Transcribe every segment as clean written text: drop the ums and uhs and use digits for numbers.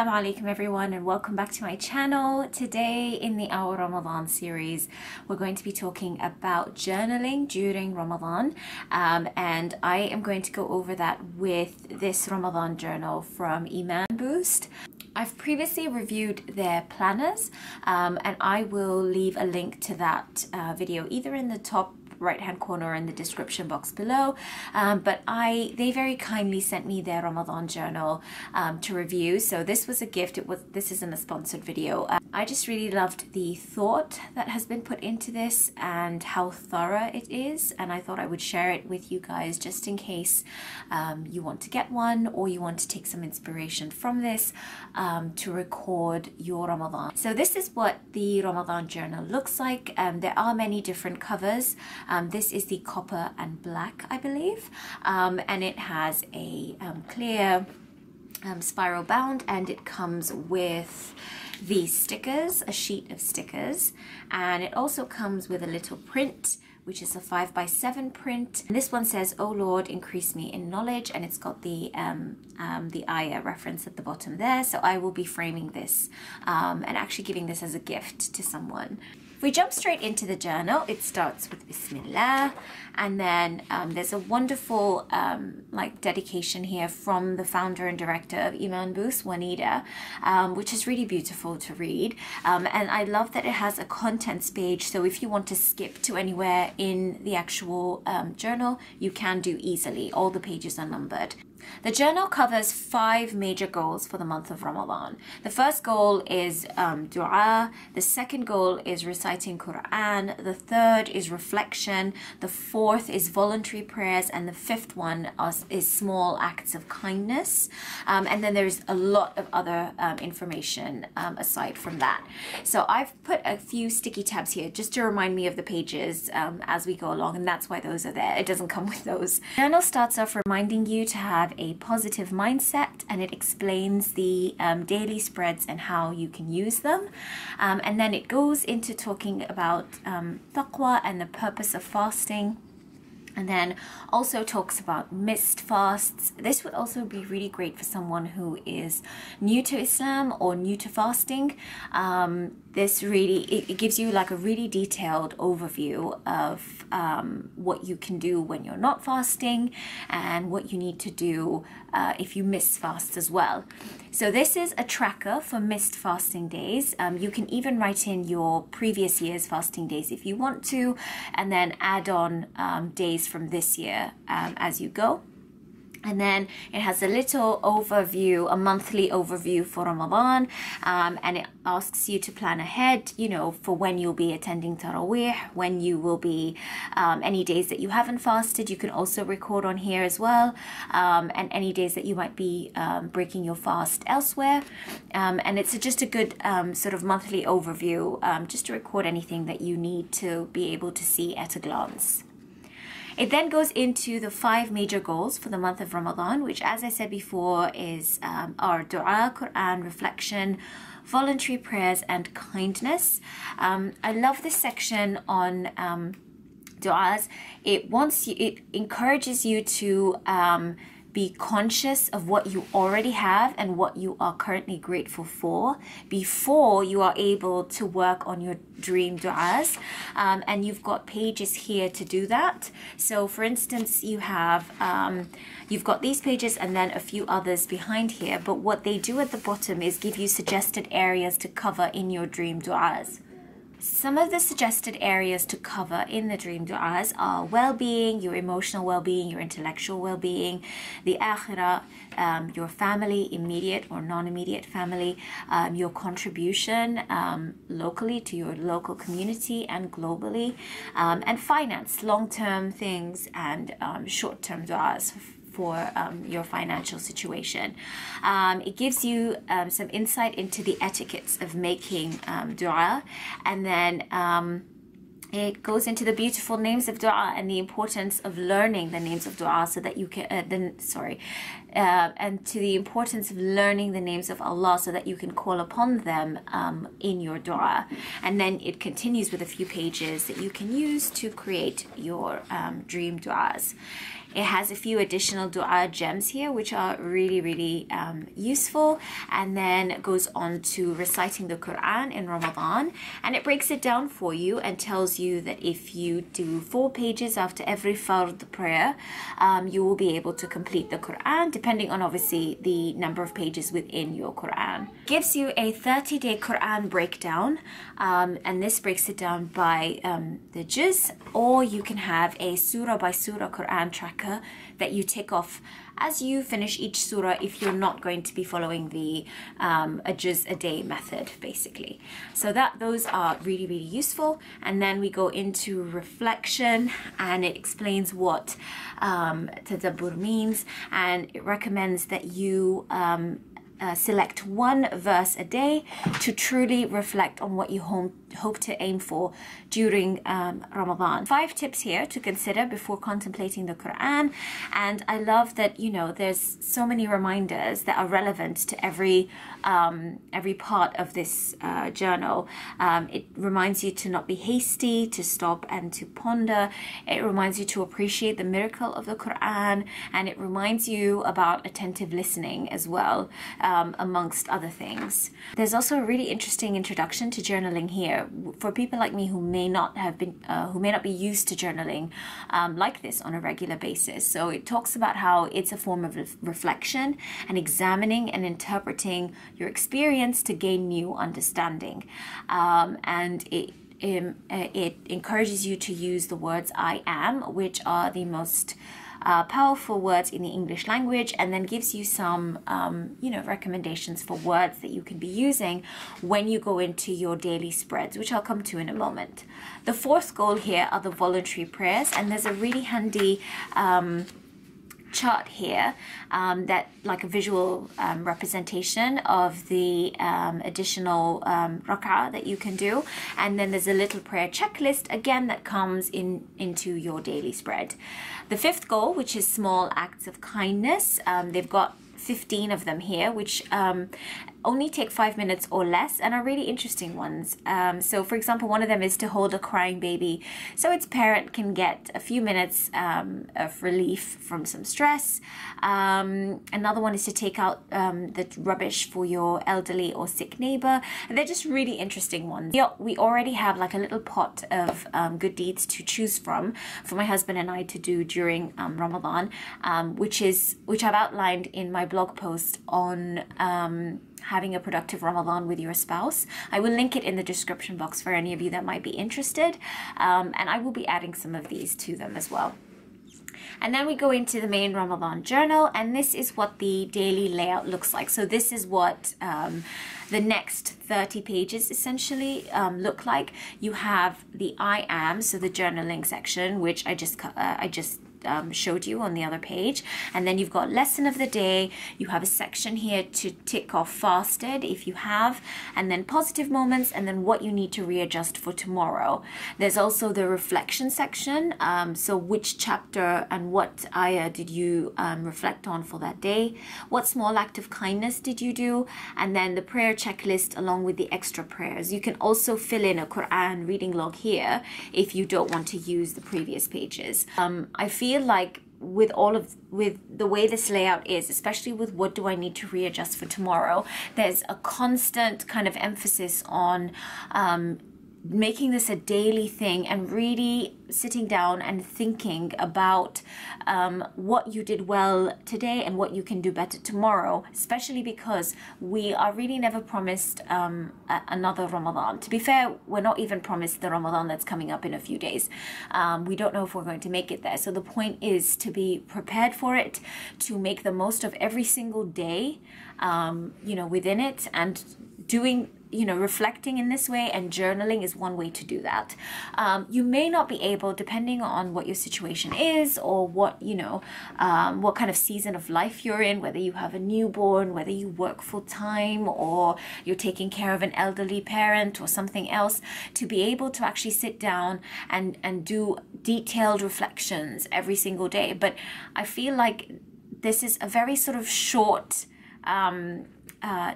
Assalamu alaikum everyone, and welcome back to my channel. Today in the Our Ramadan series we're going to be talking about journaling during Ramadan, and I am going to go over that with this Ramadan journal from Iman Boost. I've previously reviewed their planners, and I will leave a link to that video either in the top right hand corner in the description box below, but they very kindly sent me their Ramadan journal to review. So this was a gift. This isn't a sponsored video. I just really loved the thought that has been put into this and how thorough it is, and I thought I would share it with you guys just in case you want to get one or you want to take some inspiration from this to record your Ramadan. So this is what the Ramadan journal looks like. There are many different covers. This is the copper and black, I believe, and it has a clear spiral bound, and it comes with these stickers, a sheet of stickers, and it also comes with a little print, which is a 5x7 print. And this one says, "Oh Lord, increase me in knowledge," and it's got the ayah reference at the bottom there. So I will be framing this and actually giving this as a gift to someone. If we jump straight into the journal, it starts with Bismillah, and then there's a wonderful dedication here from the founder and director of Iman Boost, Wanida, which is really beautiful to read. And I love that it has a contents page, so if you want to skip to anywhere in the actual journal, you can do easily. All the pages are numbered. The journal covers 5 major goals for the month of Ramadan. The first goal is dua, the second goal is reciting Quran, the third is reflection, the fourth is voluntary prayers, and the fifth one is small acts of kindness. And then there's a lot of other information aside from that. So I've put a few sticky tabs here just to remind me of the pages as we go along, and that's why those are there. It doesn't come with those. The journal starts off reminding you to have a positive mindset, and it explains the daily spreads and how you can use them, and then it goes into talking about taqwa and the purpose of fasting, and then also talks about missed fasts. This would also be really great for someone who is new to Islam or new to fasting. This really, it gives you like a really detailed overview of what you can do when you're not fasting and what you need to do if you miss fasts as well. So this is a tracker for missed fasting days. You can even write in your previous year's fasting days if you want to, and then add on days from this year as you go. And then it has a little overview, a monthly overview for Ramadan, and it asks you to plan ahead, you know, for when you'll be attending Taraweeh, when you will be, any days that you haven't fasted, you can also record on here as well, and any days that you might be breaking your fast elsewhere. And it's just a good sort of monthly overview, just to record anything that you need to be able to see at a glance. It then goes into the 5 major goals for the month of Ramadan, which, as I said before, is our dua, Quran, reflection, voluntary prayers, and kindness. I love this section on duas. It encourages you to be conscious of what you already have and what you are currently grateful for before you are able to work on your dream du'as, and you've got pages here to do that. So for instance, you've got these pages and then a few others behind here, but what they do at the bottom is give you suggested areas to cover in your dream du'as. Some of the suggested areas to cover in the dream du'as are well-being, your emotional well-being, your intellectual well-being, the akhirah, your family, immediate or non-immediate family, your contribution locally to your local community and globally, and finance, long-term things, and short-term du'as for your financial situation. It gives you some insight into the etiquettes of making dua, and then it goes into the beautiful names of dua and the importance of learning the names of dua so that you can, and to the importance of learning the names of Allah so that you can call upon them in your dua. And then it continues with a few pages that you can use to create your dream duas. It has a few additional dua gems here, which are really, really useful. And then it goes on to reciting the Quran in Ramadan. And it breaks it down for you and tells you that if you do 4 pages after every fard prayer, you will be able to complete the Quran, depending on obviously the number of pages within your Quran. It gives you a 30-day Quran breakdown, and this breaks it down by the juz, or you can have a surah by surah Quran tracker that you tick off as you finish each surah if you're not going to be following the a juz a day method, basically. So those are really, really useful. And then we go into reflection, and it explains what tadabbur means, and it recommends that you select 1 verse a day to truly reflect on what you hope to aim for during Ramadan. 5 tips here to consider before contemplating the Quran, and I love that, you know, there's so many reminders that are relevant to every part of this journal. It reminds you to not be hasty, to stop and to ponder. It reminds you to appreciate the miracle of the Quran, and it reminds you about attentive listening as well, amongst other things. There's also a really interesting introduction to journaling here for people like me who may not be used to journaling like this on a regular basis. So it talks about how it's a form of reflection and examining and interpreting your experience to gain new understanding, and it encourages you to use the words I am, which are the most powerful words in the English language, and then gives you some recommendations for words that you can be using when you go into your daily spreads, which I'll come to in a moment. The 4th goal here are the voluntary prayers, and there's a really handy chart here that like a visual representation of the additional rak'ah that you can do, and then there's a little prayer checklist again that comes into your daily spread. The 5th goal, which is small acts of kindness, they've got 15 of them here, which only take 5 minutes or less and are really interesting ones. So for example, one of them is to hold a crying baby so its parent can get a few minutes of relief from some stress. Another one is to take out the rubbish for your elderly or sick neighbor, and they're just really interesting ones. We already have like a little pot of good deeds to choose from for my husband and I to do during Ramadan, which I've outlined in my blog post on having a productive Ramadan with your spouse. I will link it in the description box for any of you that might be interested, and I will be adding some of these to them as well. And then we go into the main Ramadan journal, and this is what the daily layout looks like. So this is what the next 30 pages essentially look like. You have the I am, so the journaling section, which I just showed you on the other page, and then you've got lesson of the day. You have a section here to tick off fasted if you have, and then positive moments, and then what you need to readjust for tomorrow. There's also the reflection section, so which chapter and what ayah did you reflect on for that day, what small act of kindness did you do, and then the prayer checklist along with the extra prayers. You can also fill in a Quran reading log here if you don't want to use the previous pages. I feel like with the way this layout is, especially with what do I need to readjust for tomorrow, there's a constant kind of emphasis on making this a daily thing and really sitting down and thinking about what you did well today and what you can do better tomorrow, especially because we are really never promised another Ramadan. To be fair, we're not even promised the Ramadan that's coming up in a few days. We don't know if we're going to make it there. So the point is to be prepared for it, to make the most of every single day, within it, and doing reflecting in this way, and journaling is one way to do that. You may not be able, depending on what your situation is, or what kind of season of life you're in, whether you have a newborn, whether you work full-time, or you're taking care of an elderly parent or something else, to be able to actually sit down and do detailed reflections every single day. But I feel like this is a very sort of short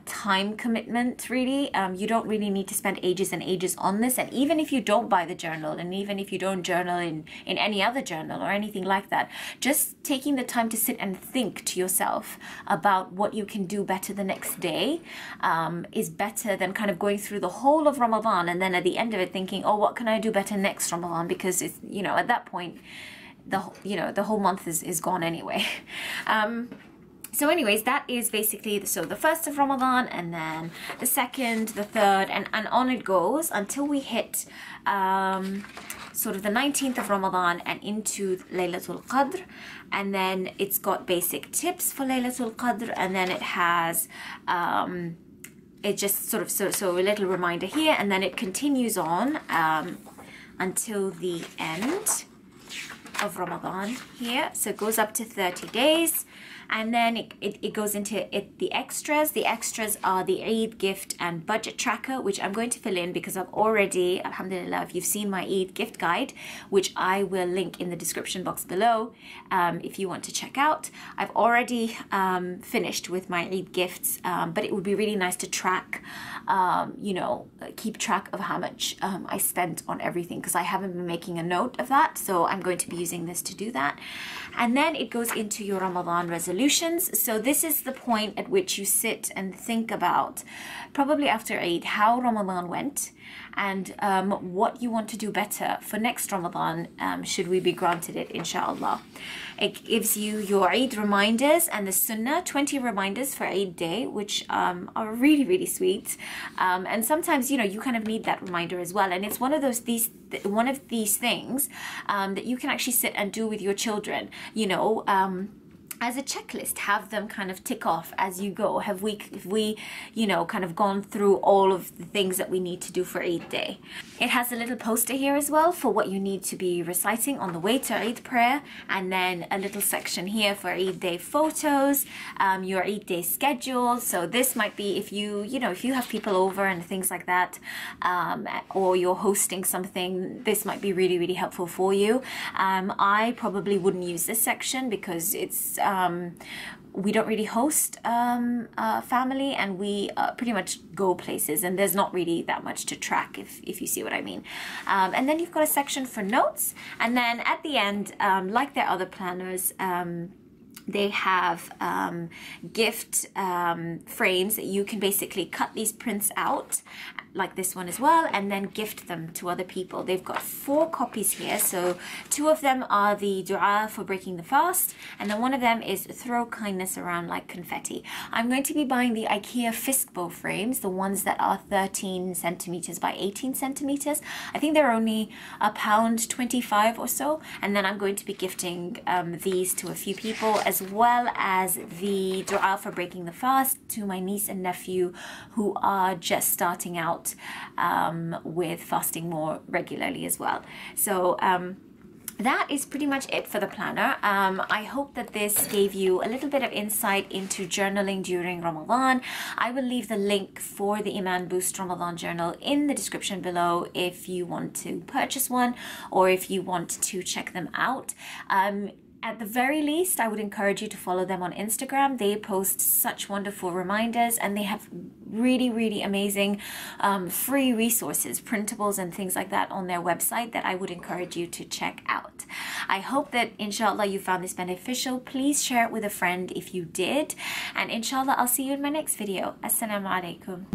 time commitment, really. You don't really need to spend ages and ages on this. And even if you don't buy the journal, and even if you don't journal in any other journal or anything like that, just taking the time to sit and think to yourself about what you can do better the next day is better than kind of going through the whole of Ramadan and then at the end of it thinking, oh, what can I do better next Ramadan? Because it's, you know, at that point, the whole month is gone anyway. So anyways, that is basically, so the first of Ramadan, and then the second, the third, and on it goes until we hit sort of the 19th of Ramadan and into Laylatul Qadr. And then it's got basic tips for Laylatul Qadr, and then it has it just sort of, so a little reminder here, and then it continues on until the end of Ramadan here. So it goes up to 30 days. And then it goes into the extras. The extras are the Eid gift and budget tracker, which I'm going to fill in because I've already, alhamdulillah, if you've seen my Eid gift guide, which I will link in the description box below if you want to check out. I've already finished with my Eid gifts, but it would be really nice to track, you know, keep track of how much I spent on everything, because I haven't been making a note of that. So I'm going to be using this to do that. And then it goes into your Ramadan resolutions. So this is the point at which you sit and think about, probably after Eid, how Ramadan went and what you want to do better for next Ramadan, should we be granted it, inshallah. It gives you your Eid reminders and the Sunnah, 20 reminders for Eid day, which are really, really sweet. And sometimes, you know, you kind of need that reminder as well. And it's one of these things that you can actually sit and do with your children, you know, as a checklist, have them kind of tick off as you go. Have we, you know, kind of gone through all of the things that we need to do for Eid day. It has a little poster here as well for what you need to be reciting on the way to Eid prayer, and then a little section here for Eid day photos, your Eid day schedule. So this might be if you have people over and things like that, or you're hosting something, this might be really, really helpful for you. I probably wouldn't use this section because it's we don't really host family, and we pretty much go places, and there's not really that much to track, if you see what I mean. And then you've got a section for notes, and then at the end, like their other planners, they have gift frames that you can basically cut these prints out, like this one as well, and then gift them to other people. They've got 4 copies here, so 2 of them are the dua for breaking the fast, and then one of them is throw kindness around like confetti. I'm going to be buying the IKEA Fiskbo frames, the ones that are 13 centimeters by 18 centimeters. I think they're only £1.25 or so, and then I'm going to be gifting these to a few people, as well as the dua for breaking the fast to my niece and nephew who are just starting out with fasting more regularly as well. So that is pretty much it for the planner. I hope that this gave you a little bit of insight into journaling during Ramadan. I will leave the link for the Iman Boost Ramadan Journal in the description below if you want to purchase one or if you want to check them out. At the very least, I would encourage you to follow them on Instagram. They post such wonderful reminders, and they have really, really amazing free resources, printables and things like that on their website that I would encourage you to check out. I hope that inshallah you found this beneficial. Please share it with a friend if you did. And inshallah, I'll see you in my next video. Assalamu alaikum.